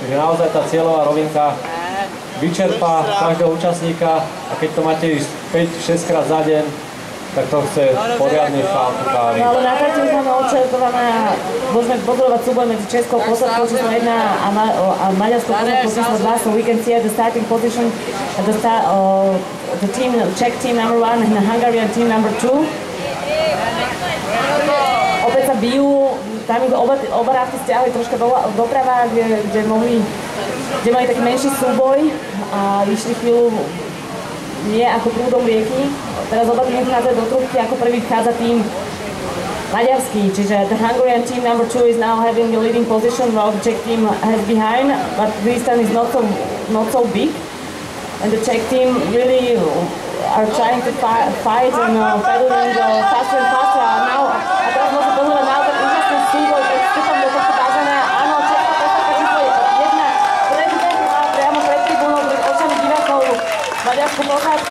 Čiže naozaj tá cieľová rovinka vyčerpá každého účastníka a keď to máte ísť 5-6 krát za deň, tak to chce poriadny šálkukári. No ale na kartu máme odčertované, môžeme pozorovať súboj medzi Českou posádkou číslo 1 a Maďarskou posádkou číslo 2, so we can see at the starting position the team, Czech team number 1 and the Hungarian team number 2. Opäť sa bijú, tam ich oba rafty stiahli troška doprava, kde mali taký menší súboj a išli chvíľu nie ako prúdom rieky. Teraz oba tým vchádzajú do trubky, ako prvý vchádza tým maďarský, čiže the Hungarian team number 2 is now having the leading position while the Czech team has behind, but this time is not so big. And the Czech team really are trying to fight and pedaling faster and faster. A teraz môžem pozorať naozaj úžasný súboj, keď vstúpam do tohto bazéna. Áno, Česká posádka číslo 1 prezident má priamo pred tribúnou, pred očami divákov Maďarsku posádku.